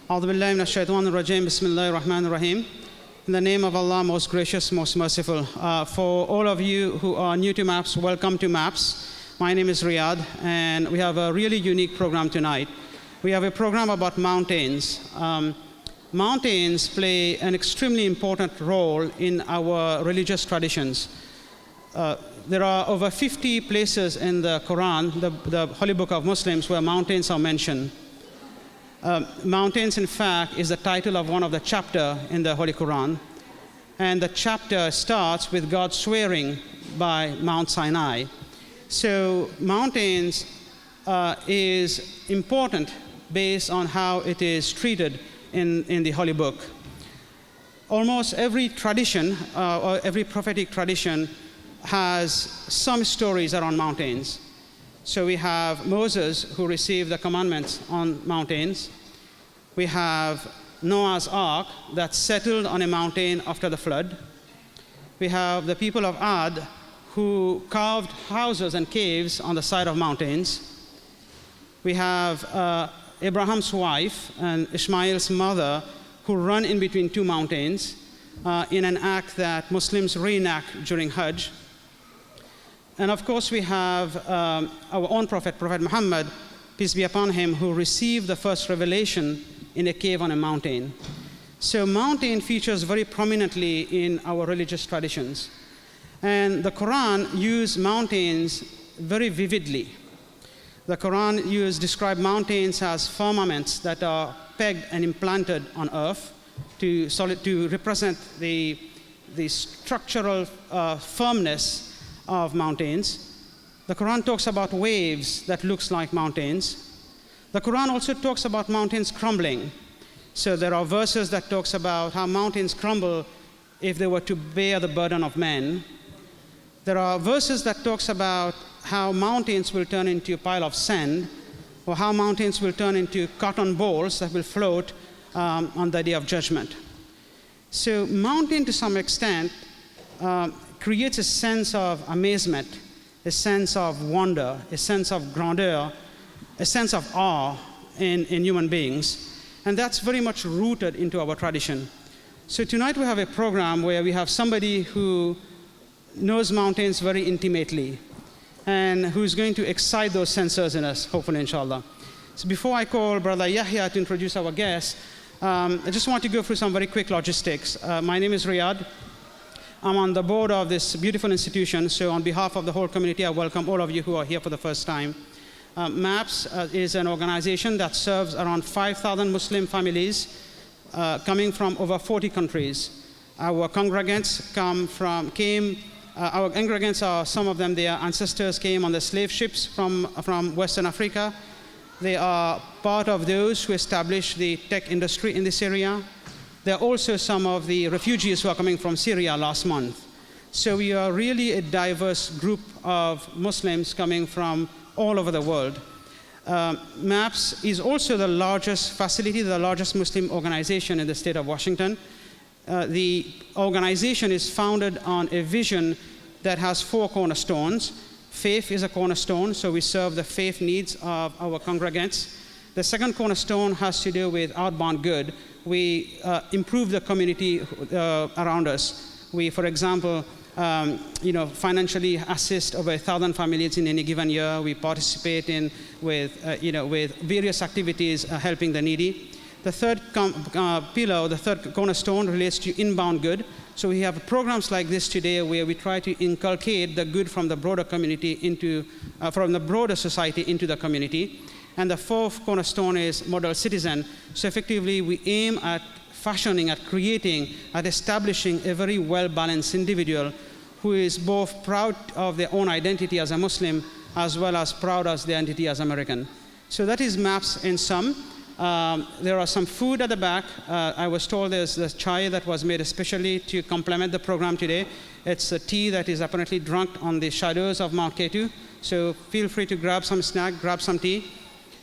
A'udhu billahi minash shaitanir rajim. Bismillahir rahmanir rahim. In the name of Allah, most gracious, most merciful. For all of you who are new to MAPS, welcome to MAPS. My name is Riyadh, and we have a really unique program tonight. We have a program about mountains. Mountains play an extremely important role in our religious traditions. There are over 50 places in the Quran, the holy book of Muslims, where mountains are mentioned. Mountains, in fact, is the title of one of the chapters in the Holy Quran. And the chapter starts with God swearing by Mount Sinai. So mountains is important based on how it is treated in the Holy Book. Almost every tradition, or every prophetic tradition, has some stories around mountains. So we have Moses, who received the commandments on mountains. We have Noah's Ark that settled on a mountain after the flood. We have the people of Ad, who carved houses and caves on the side of mountains. We have Abraham's wife and Ishmael's mother, who run in between two mountains in an act that Muslims reenact during Hajj. And of course, we have our own prophet, Prophet Muhammad, peace be upon him, who received the first revelation in a cave on a mountain. So mountain features very prominently in our religious traditions. And the Quran used mountains very vividly. The Quran described mountains as firmaments that are pegged and implanted on earth to represent the structural firmness of mountains. The Quran talks about waves that looks like mountains. The Quran also talks about mountains crumbling. So there are verses that talks about how mountains crumble if they were to bear the burden of men. There are verses that talks about how mountains will turn into a pile of sand, or how mountains will turn into cotton balls that will float on the day of judgment. So mountain, to some extent, creates a sense of amazement, a sense of wonder, a sense of grandeur, a sense of awe in human beings. And that's very much rooted into our tradition. So tonight we have a program where we have somebody who knows mountains very intimately and who's going to excite those sensors in us, hopefully, inshallah. So before I call Brother Yahya to introduce our guest, I just want to go through some very quick logistics. My name is Riyadh. I'm on the board of this beautiful institution, so on behalf of the whole community, I welcome all of you who are here for the first time. MAPS is an organization that serves around 5,000 Muslim families coming from over 40 countries. Our congregants our congregants are, some of them, their ancestors came on the slave ships from Western Africa. They are part of those who established the tech industry in this area. There are also some of the refugees who are coming from Syria last month. So we are really a diverse group of Muslims coming from all over the world. MAPS is also the largest facility, the largest Muslim organization in the state of Washington. The organization is founded on a vision that has 4 cornerstones. Faith is a cornerstone, so we serve the faith needs of our congregants. The second cornerstone has to do with outbound good. We improve the community around us. We, for example, financially assist over 1,000 families in any given year. We participate with various activities helping the needy. The third pillar, the third cornerstone, relates to inbound good. So we have programs like this today where we try to inculcate the good from the broader community from the broader society into the community. And the fourth cornerstone is model citizen. So effectively, we aim at fashioning, at creating, at establishing a very well-balanced individual who is both proud of their own identity as a Muslim, as well as proud as their identity as American. So that is MAPS in sum. There are some food at the back. I was told there's the chai that was made especially to complement the program today. It's a tea that is apparently drunk on the shadows of Mount Ketu. So feel free to grab some snack, grab some tea.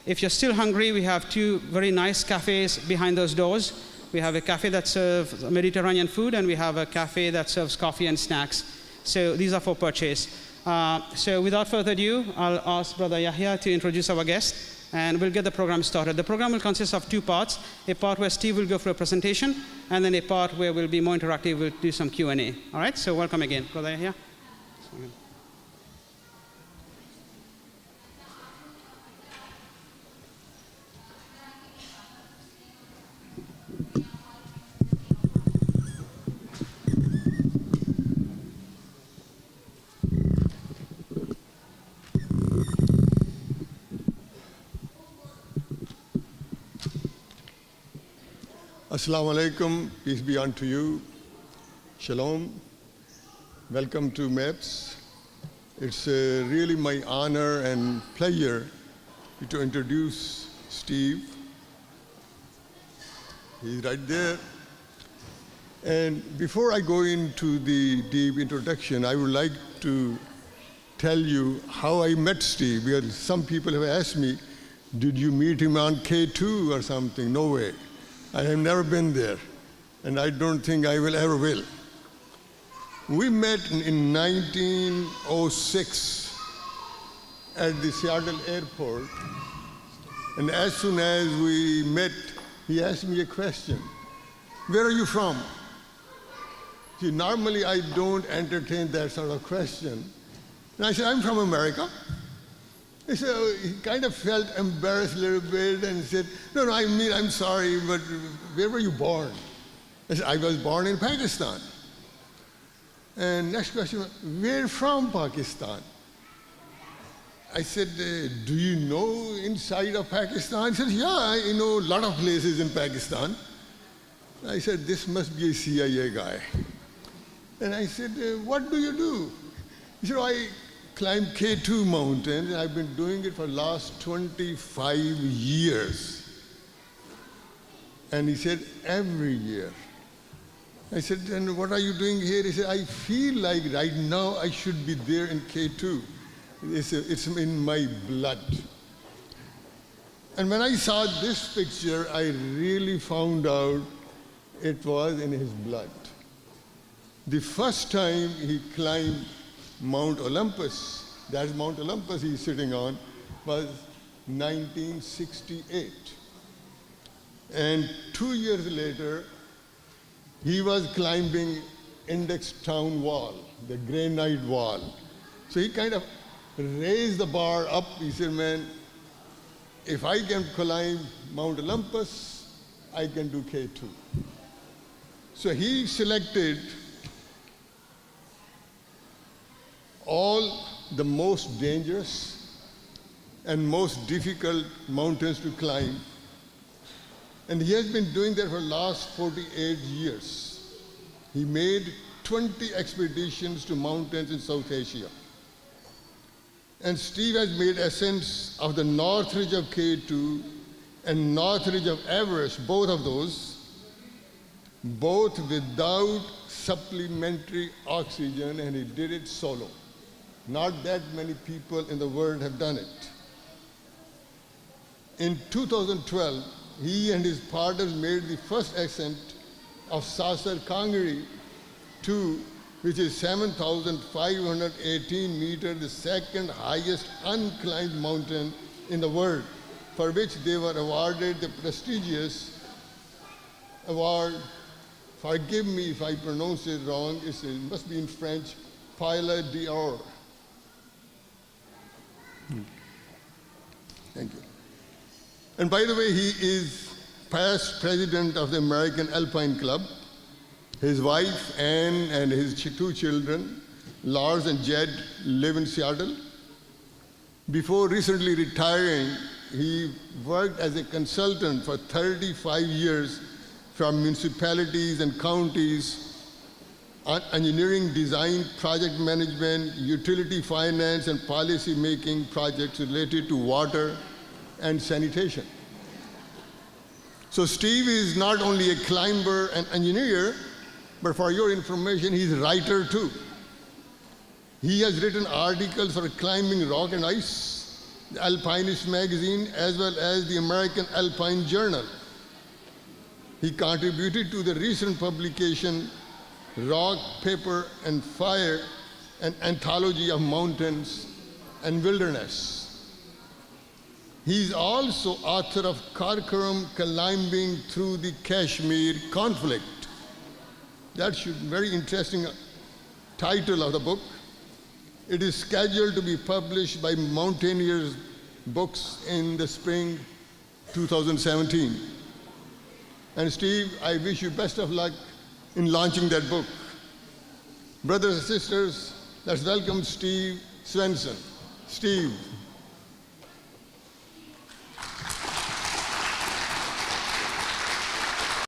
If you're still hungry, we have 2 very nice cafes behind those doors. We have a cafe that serves Mediterranean food, and we have a cafe that serves coffee and snacks. So these are for purchase. So without further ado, I'll ask Brother Yahya to introduce our guest. and we'll get the program started. The program will consist of two parts, a part where Steve will go for a presentation, and then a part where we'll be more interactive, we'll do some Q&A. All right, so welcome again. Go there, here. Assalamu alaikum, peace be unto you. Shalom. Welcome to MEPS. It's really my honor and pleasure to introduce Steve. He's right there. And before I go into the deep introduction, I would like to tell you how I met Steve, because some people have asked me, did you meet him on K2 or something? No way. I have never been there, and I don't think I will ever will. We met in 1906 at the Seattle airport, and as soon as we met, he asked me a question. Where are you from? See, normally I don't entertain that sort of question. And I said, I'm from America. So he kind of felt embarrassed a little bit and said, no, I mean, I'm sorry, but where were you born? I said, I was born in Pakistan. And next question, where from Pakistan? I said, do you know inside of Pakistan? He said, yeah, I know a lot of places in Pakistan. I said, this must be a CIA guy. And I said, what do you do? He said, I climb K2 mountain, and I've been doing it for the last 25 years. And he said, every year. I said, and what are you doing here? He said, I feel like right now I should be there in K2. It's in my blood. And when I saw this picture, I really found out it was in his blood. The first time he climbed Mount Olympus, that's Mount Olympus he's sitting on, was 1968. And 2 years later, he was climbing Index Town Wall, the granite wall. So he kind of raised the bar up. He said, man, if I can climb Mount Olympus, I can do K2. So he selected all the most dangerous and most difficult mountains to climb. And he has been doing that for the last 48 years. He made 20 expeditions to mountains in South Asia. And Steve has made ascents of the north ridge of K2 and north ridge of Everest, both of those, both without supplementary oxygen, and he did it solo. Not that many people in the world have done it. In 2012, he and his partners made the first ascent of Sasar Kangri 2, which is 7,518 meters, the second highest unclimbed mountain in the world, for which they were awarded the prestigious award, forgive me if I pronounce it wrong, it must be in French, Pilot d'Or. Thank you. And by the way, he is past president of the American Alpine Club. His wife, Anne, and his two children, Lars and Jed, live in Seattle. Before recently retiring, he worked as a consultant for 35 years from municipalities and counties on engineering, design, project management, utility finance, and policy making projects related to water and sanitation. So Steve is not only a climber and engineer, but for your information, he's a writer too. He has written articles for Climbing Rock and Ice, the Alpinist magazine, as well as the American Alpine Journal. He contributed to the recent publication, Rock, Paper, and Fire, an anthology of mountains and wilderness. He's also author of Karakoram Climbing Through the Kashmir Conflict. That's a very interesting title of the book. It is scheduled to be published by Mountaineers Books in the spring 2017. And Steve, I wish you best of luck in launching that book. Brothers and sisters, let's welcome Steve Svensson. Steve.